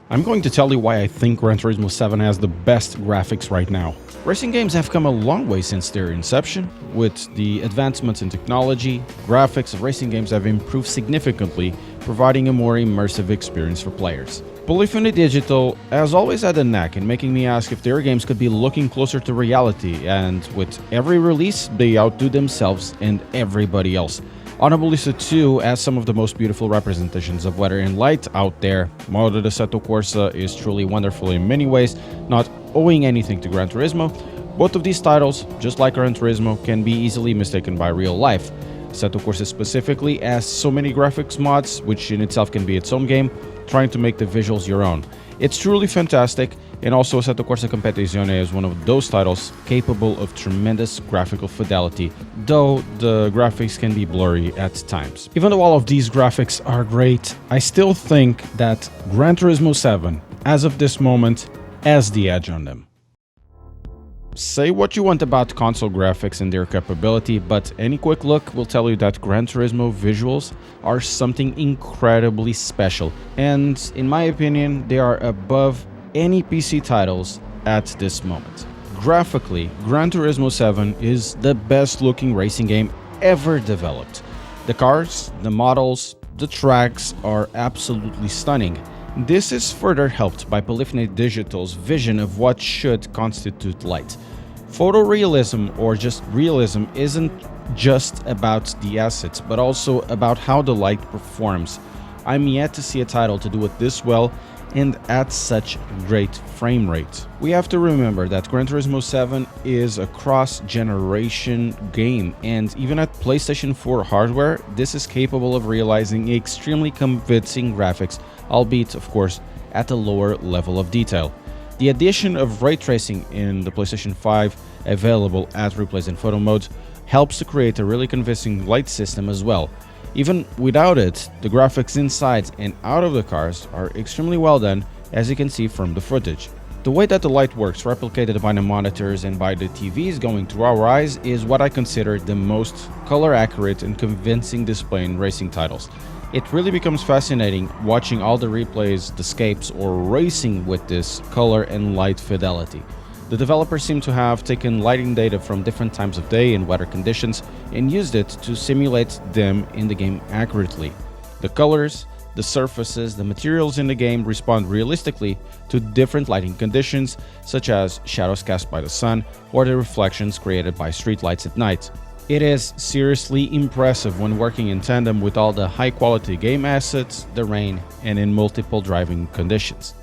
I'm going to tell you why I think Gran Turismo 7 has the best graphics right now. Racing games have come a long way since their inception. With the advancements in technology, graphics of racing games have improved significantly, providing a more immersive experience for players. Polyphony Digital has always had a knack in making me ask if their games could be looking closer to reality, and with every release, they outdo themselves and everybody else. Honorable Lista 2 has some of the most beautiful representations of weather and light out there. Modo de Assetto Corsa is truly wonderful in many ways, not owing anything to Gran Turismo. Both of these titles, just like Gran Turismo, can be easily mistaken by real life. Assetto Corsa specifically has so many graphics mods, which in itself can be its own game, trying to make the visuals your own. It's truly fantastic, and also Assetto Corsa Competizione is one of those titles capable of tremendous graphical fidelity, though the graphics can be blurry at times. Even though all of these graphics are great, I still think that Gran Turismo 7, as of this moment, has the edge on them. Say what you want about console graphics and their capability, but any quick look will tell you that Gran Turismo visuals are something incredibly special, and in my opinion, they are above any PC titles at this moment. Graphically, Gran Turismo 7 is the best looking racing game ever developed. The cars, the models, the tracks are absolutely stunning. This is further helped by Polyphony Digital's vision of what should constitute light. Photorealism, or just realism, isn't just about the assets, but also about how the light performs. I'm yet to see a title to do it this well and at such great frame rate. We have to remember that Gran Turismo 7 is a cross-generation game, and even at PlayStation 4 hardware, this is capable of realizing extremely convincing graphics, albeit, of course, at a lower level of detail. The addition of ray tracing in the PlayStation 5, available at replays and photo modes, helps to create a really convincing light system as well. Even without it, the graphics inside and out of the cars are extremely well done, as you can see from the footage. The way that the light works, replicated by the monitors and by the TVs going through our eyes, is what I consider the most color accurate and convincing display in racing titles. It really becomes fascinating watching all the replays, the escapes, or racing with this color and light fidelity. The developers seem to have taken lighting data from different times of day and weather conditions and used it to simulate them in the game accurately. The colors, the surfaces, the materials in the game respond realistically to different lighting conditions, such as shadows cast by the sun or the reflections created by streetlights at night. It is seriously impressive when working in tandem with all the high-quality game assets, the rain, and in multiple driving conditions.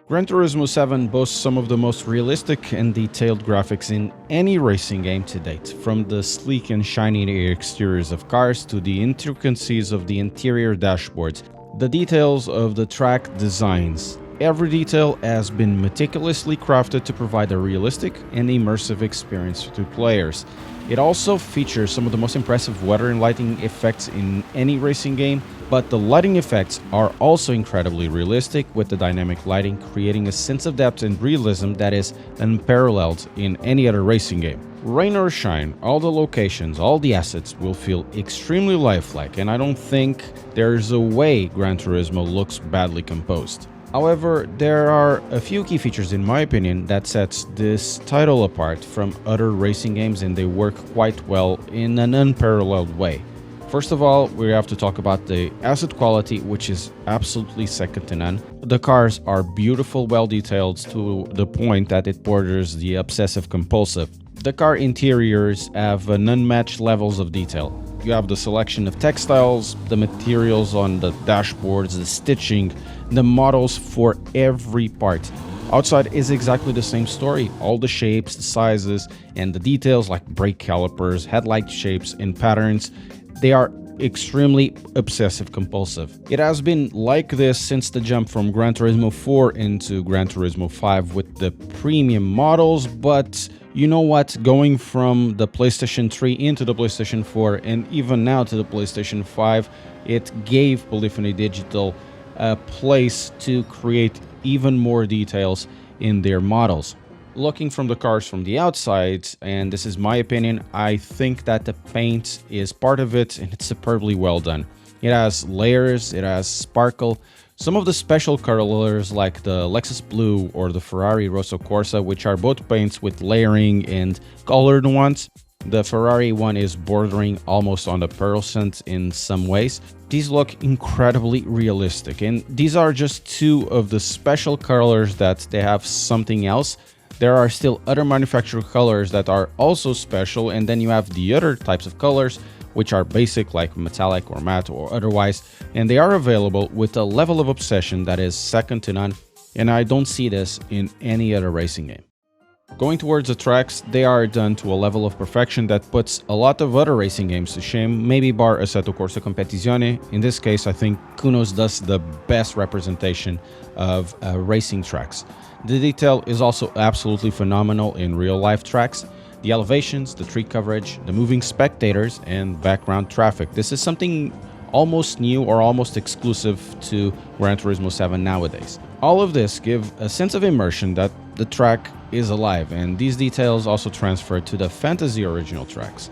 Gran Turismo 7 boasts some of the most realistic and detailed graphics in any racing game to date, from the sleek and shiny exteriors of cars to the intricacies of the interior dashboards, the details of the track designs. Every detail has been meticulously crafted to provide a realistic and immersive experience to players. It also features some of the most impressive weather and lighting effects in any racing game, but the lighting effects are also incredibly realistic, with the dynamic lighting creating a sense of depth and realism that is unparalleled in any other racing game. Rain or shine, all the locations, all the assets will feel extremely lifelike, and I don't think there's a way Gran Turismo looks badly composed. However, there are a few key features in my opinion that sets this title apart from other racing games, and they work quite well in an unparalleled way. First of all, we have to talk about the asset quality, which is absolutely second to none. The cars are beautiful, well detailed to the point that it borders the obsessive compulsive. The car interiors have an unmatched levels of detail. You have the selection of textiles, the materials on the dashboards, the stitching, the models for every part. Outside is exactly the same story. All the shapes, the sizes, and the details like brake calipers, headlight shapes, and patterns, they are extremely obsessive compulsive. It has been like this since the jump from Gran Turismo 4 into Gran Turismo 5 with the premium models, but you know what? Going from the PlayStation 3 into the PlayStation 4 and even now to the PlayStation 5, it gave Polyphony Digital a place to create even more details in their models. Looking from the cars from the outside, and this is my opinion, I think that the paint is part of it and it's superbly well done. It has layers, it has sparkle, Some of the special colors like the Lexus Blue or the Ferrari Rosso Corsa, which are both paints with layering and colored ones. The Ferrari one is bordering almost on the pearlescent in some ways. These look incredibly realistic, and these are just two of the special colors that they have something else. There are still other manufacturer colors that are also special, and then you have the other types of colors which are basic like metallic or matte or otherwise, and they are available with a level of obsession that is second to none, and I don't see this in any other racing game. Going towards the tracks, they are done to a level of perfection that puts a lot of other racing games to shame, maybe bar Assetto Corsa Competizione. In this case, I think Kunos does the best representation of racing tracks. The detail is also absolutely phenomenal in real-life tracks. The elevations, the tree coverage, the moving spectators, and background traffic. This is something almost new or almost exclusive to Gran Turismo 7 nowadays. All of this give a sense of immersion that the track is alive, and these details also transfer to the Fantasy original tracks.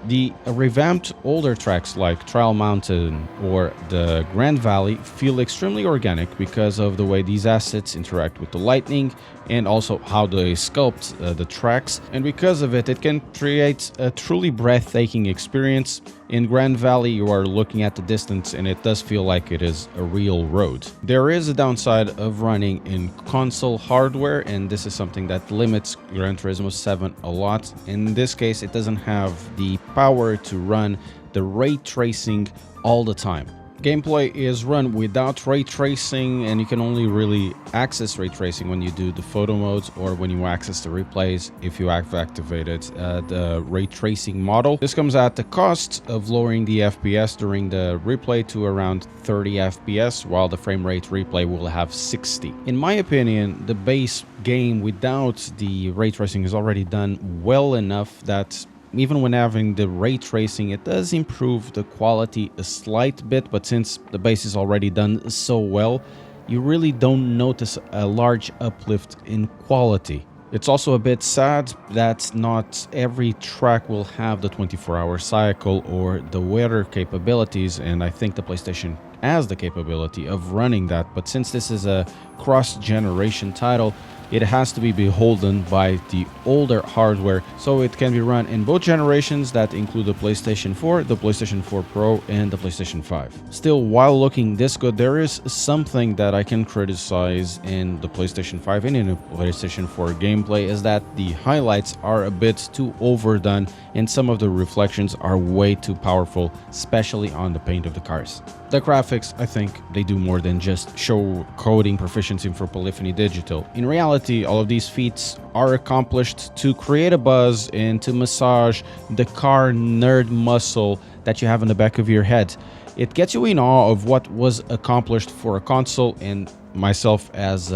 The revamped older tracks like Trial Mountain or the Grand Valley feel extremely organic because of the way these assets interact with the lighting and also how they sculpt the tracks, and because of it, it can create a truly breathtaking experience. In Grand Valley, you are looking at the distance and it does feel like it is a real road. There is a downside of running in console hardware, and this is something that limits Gran Turismo 7 a lot. In this case, it doesn't have the power to run the ray tracing all the time. Gameplay is run without ray tracing, and you can only really access ray tracing when you do the photo modes or when you access the replays if you have activated the ray tracing model. This comes at the cost of lowering the FPS during the replay to around 30 FPS, while the frame rate replay will have 60. In my opinion, the base game without the ray tracing is already done well enough that even when having the ray tracing, it does improve the quality a slight bit, but since the base is already done so well, you really don't notice a large uplift in quality. It's also a bit sad that not every track will have the 24-hour cycle or the weather capabilities, and I think the PlayStation has the capability of running that, but since this is a cross-generation title, it has to be beholden by the older hardware, so it can be run in both generations that include the PlayStation 4, the PlayStation 4 Pro, and the PlayStation 5. Still, while looking this good, there is something that I can criticize in the PlayStation 5 and in the PlayStation 4 gameplay, is that the highlights are a bit too overdone and some of the reflections are way too powerful, especially on the paint of the cars. The graphics, I think they do more than just show coding proficiency for Polyphony Digital. In reality, all of these feats are accomplished to create a buzz and to massage the car nerd muscle that you have in the back of your head. It gets you in awe of what was accomplished for a console, and myself as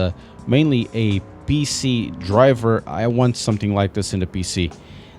mainly a PC driver, I want something like this in the PC.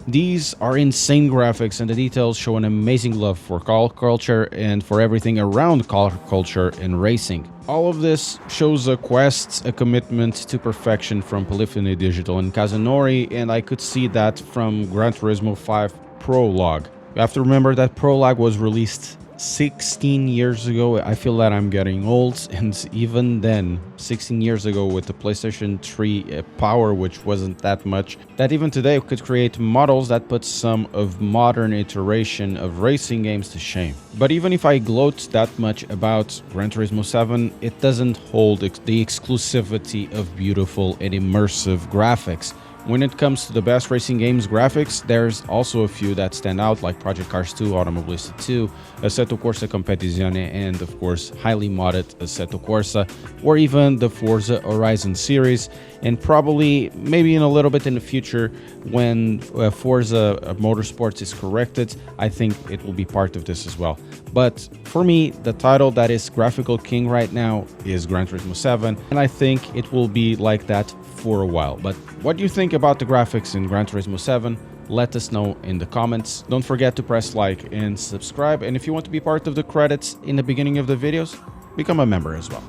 These are insane graphics, and the details show an amazing love for car culture and for everything around car culture and racing. All of this shows a quest, a commitment to perfection from Polyphony Digital and Kazunori, and I could see that from Gran Turismo 5 Prologue. You have to remember that Prologue was released 16 years ago. I feel that I'm getting old, and even then, 16 years ago with the PlayStation 3 power, which wasn't that much, that even today could create models that put some of modern iteration of racing games to shame. But even if I gloat that much about Gran Turismo 7, it doesn't hold the exclusivity of beautiful and immersive graphics. When it comes to the best racing games graphics, there's also a few that stand out, like Project Cars 2, Automobilista 2, Assetto Corsa Competizione, and of course, highly modded Assetto Corsa, or even the Forza Horizon series, and probably, maybe in a little bit in the future, when Forza Motorsports is corrected, I think it will be part of this as well. But for me, the title that is graphical king right now is Gran Turismo 7, and I think it will be like that for a while. But what do you think about the graphics in Gran Turismo 7? Let us know in the comments. Don't forget to press like and subscribe, and if you want to be part of the credits in the beginning of the videos, become a member as well.